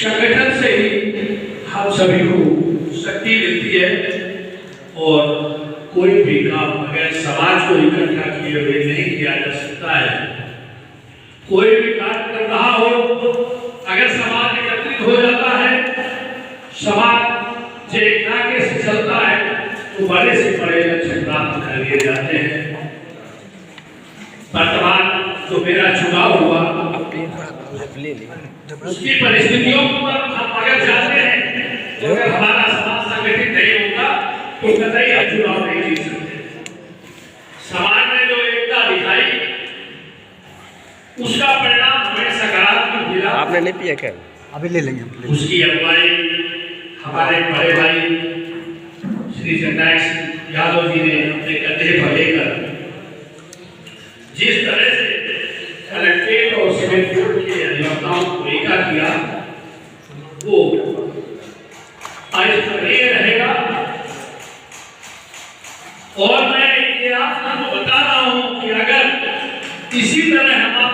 संगठन से ही हम सभी को शक्ति मिलती है और कोई भी काम अगर समाज को इकट्ठा किए हुए नहीं किया जा सकता है। कोई भी कार्य कर रहा हो, अगर समाज एकत्रित हो जाता है, समाज एक नाके से चलता है तो बड़े से बड़े लक्ष्य प्राप्त कर लिए जाते हैं। वर्तमान जो मेरा चुनाव हुआ उसकी परिस्थितियों पर हम अगर जाते हैं तो अगर हमारा समाज संगठित नहीं होगा तो कतई हम चुनाव नहीं जीत सकते। समाज ने जो एकता दिखाई उसका परिणाम हमें सकारात्मक मिला। आपने नहीं पिया क्या? अभी ले लेंगे। उसकी अगुवाई हमारे बड़े भाई श्री जननायक यादव जी ने अपने कंधे पर लेकर जिस तरह से कलेक्ट्रेट और सिविल कोर्ट के अधिवक्ताओं को एका किया वो अस्थायी रहेगा। और मैं ये आप सबको बता रहा हूँ कि अगर इसी तरह हम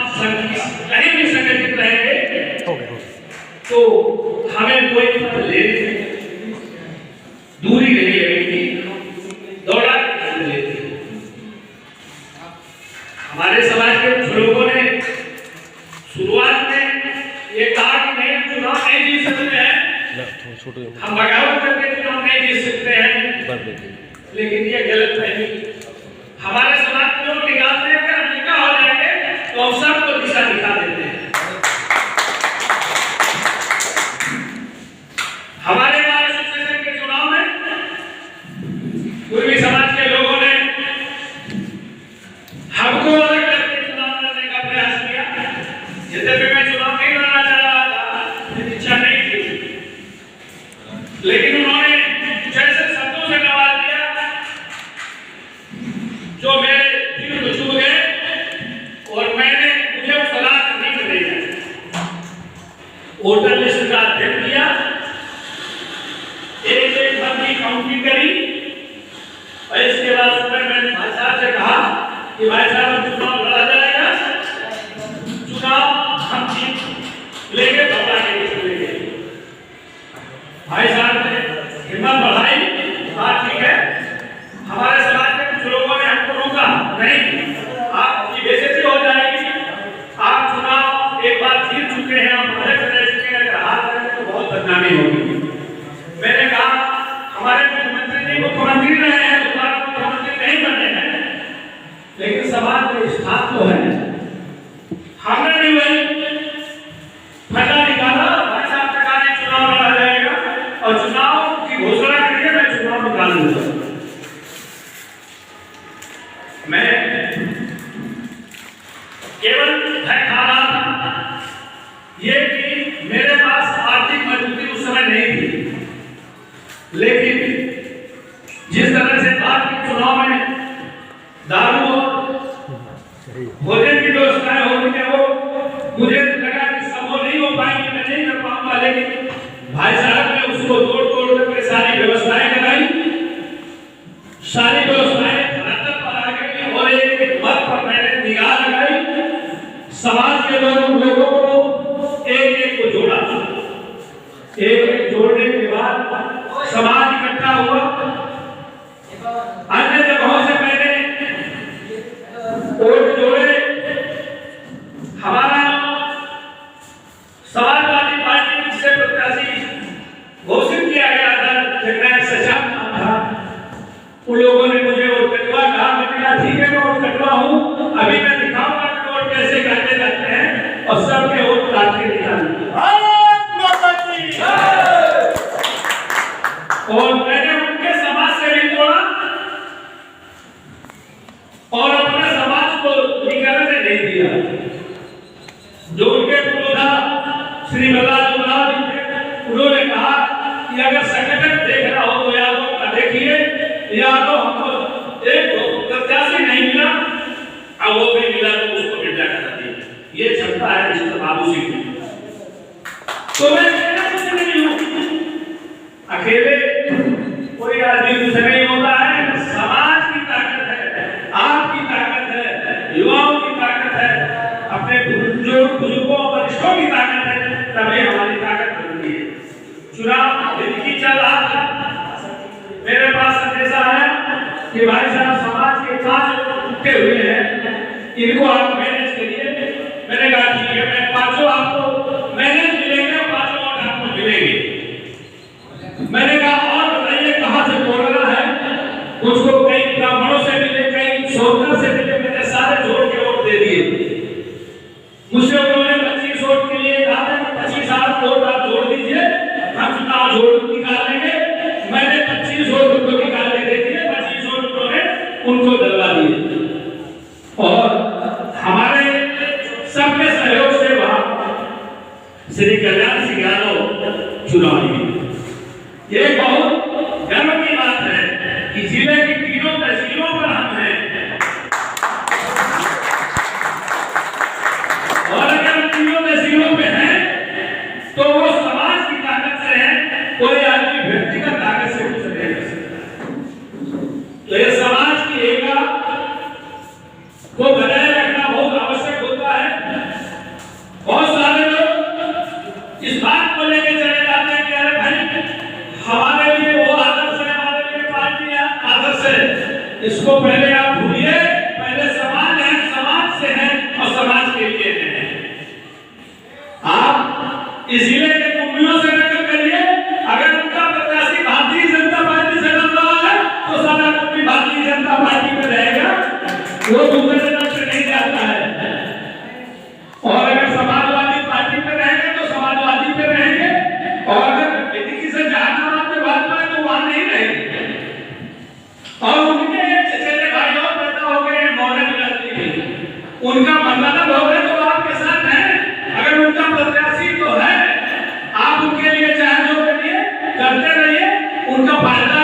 कहीं भी संगठित रहेंगे तो हमें कोई पद ले दूरी नहीं लगेगी, दौड़ा लेते। हमारे समाज के कुछ लोगों ने शुरुआत में ये कहा कि नहीं हम चुनाव नहीं जीत सकते हैं, हम बगावत करके चुनाव नहीं जीत सकते हैं, लेकिन ये गलत नहीं। हमारे समाज के लोग निकालते हैं अगर हम निकाह हो जाएंगे तो हम सबको दिशा दिखा देते हैं। हमारे एसोसिएशन के चुनाव में पूर्वी समाज के लोगों ने हमको अलग करके चुनाव लड़ने का प्रयास किया। यद्यपि मैं चुनाव नहीं लड़ना चाह रहा था, मेरी इच्छा नहीं थी, लेकिन उन्होंने जैसे शब्दों से नवाज दिया जो मेरे दिल को छू गए और मैंने मुझे सलाह नहीं दी। वोटर लिस्ट का अध्ययन किया, एक पद की काउंटिंग करी और इसके बाद मैंने भाई साहब से कहा कि भाई साहब चुनाव लड़ा जाएगा, चुनाव हम जीत लेंगे, घबरा के चलेंगे। भाई साहब ने हिम्मत बढ़ाई, बात ठीक है। हमारे समाज के कुछ लोगों ने हमको रोका, नहीं आपकी बेइज्जती हो जाएगी, आप चुनाव एक बार जीत चुके हैं, आप अध्यक्ष रह चुके हैं, अगर हार करेंगे तो बहुत बदनामी होगी। मैंने कहा हमारे मुख्यमंत्री जी मुख्यमंत्री रहे हैं, दोबारा मुख्यमंत्री नहीं बने हैं, लेकिन समाज में स्थान तो है। हमने भी वही फैसला निकाला, भाई साहब ने कहा चुनाव लड़ा जाएगा और चुनाव की घोषणा करके मैं चुनाव निकालूंगा। मैं केवल भय खा रहा था ये कि मेरे पास आर्थिक मजबूती उस समय नहीं थी, लेकिन जिस तरह से बात की चुनाव में दारू और भोजन की व्यवस्थाएं हो रही है, वो मुझे लगा कि संभव नहीं हो पाएंगे, मैं नहीं कर पाऊंगा, लेकिन भाई साहब ने उसको तोड़ तोड़ करके सारी व्यवस्थाएं लगाई, सारी व्यवस्थाएं पर आ गई और एक मत पर मैंने निगाह लगाई। समाज के लोगों को एक को जोड़ा, एक जोड़ने के बाद समाज इकट्ठा हुआ। अन्य जगहों से मैंने वोट जोड़े। हमारा समाजवादी पार्टी से प्रत्याशी घोषित किया गया था, जननायक सचाम नाम था, उन लोगों ने मुझे वोट कटवा कहा। मैंने कहा ठीक है मैं वोट कटवा हूँ, अभी मैं दिखाऊंगा कि वोट कैसे काटे जाते हैं और सबके वोट काट के दिखाऊंगा। और मैंने उनके समाज से भी तोड़ा और अपने समाज को निकलने नहीं दिया। जो उनके पुरोधा श्री बल्लाल जी थे, उन्होंने कहा कि अगर संगठन देखना हो तो यादव का देखिए, यादव हमको एक प्रत्याशी नहीं मिला, अब वो भी मिला तो उसको बेटा करा दिया। ये क्षमता है मिस्टर बाबू सिंह की। तो मैं कुछ नहीं हूँ, अकेले कोई आदमी कुछ नहीं होता है। समाज की ताकत है, आपकी ताकत है, युवाओं की ताकत है, अपने बुजुर्गों वरिष्ठों की ताकत है, तभी हमारी ताकत बनती है। चुनाव जिंदगी चल रहा था, मेरे पास संदेशा है कि भाई साहब समाज के 5 लोग टूटे हुए हैं, इनको आप मैनेज करिए। मैंने कहा ठीक है, मैं 5 आपको मैनेज मिलेंगे, 5 और आपको मिलेंगे। मैंने कहा और बताइए कहां से बोल रहा है, मुझको कई ब्राह्मणों से मिले, कई शोधकर से मिले, मैंने सारे जोड़ के वोट दे दिए। मुझसे उन्होंने 25 वोट के लिए कहा था कि 25 आप वोट आप जोड़ दीजिए, हम चुनाव जोड़ निकाल लेंगे। मैंने 25 वोट उनको निकाल के दे दिए, 25 वोट उन्होंने उनको दिलवा दिए और हमारे सबके सहयोग से वहां श्री कल्याण सिंह यादव चुनाव जीते। ये बहुत गर्व की बात है कि जिले की तीनों तहसीलों पर हम हैं और अगर तीनों तहसीलों पे हैं तो वो समाज की ताकत से है, कोई आदमी व्यक्तिगत ताकत से कुछ नहीं कर सकता। तो ये समाज की एकता को बनाए रखना बहुत आवश्यक होता है। बहुत सारे लोग इस बात को लेकर चले जाते हैं कि अरे भाई हमारे लिए वो आदर्श है, हमारे लिए पार्टी आदर्श है, इसको पहले आप भूलिए, पहले समाज है, समाज से है और समाज के लिए है। आप इस जिले के कुंभियों से टक्कर करिए, अगर उनका प्रत्याशी भारतीय जनता पार्टी से लड़ रहा है तो सारा कुंभी भारतीय जनता पार्टी में रहेगा, वो दूसरे तरफ से नहीं जाता है। और अगर समाजवादी पार्टी पे रहेंगे तो समाजवादी पे रहेंगे, और अगर यदि से जहानाबाद में भाजपा है तो वहां नहीं रहेंगे। और उनके चचेरे भाई और पैदा हो गए मौर्य बिरादरी के, उनका मतलब हो गए तो आपके साथ हैं। अगर उनका प्रत्याशी तो है, आप उनके लिए चाहे जो करिए करते रहिए, उनका फायदा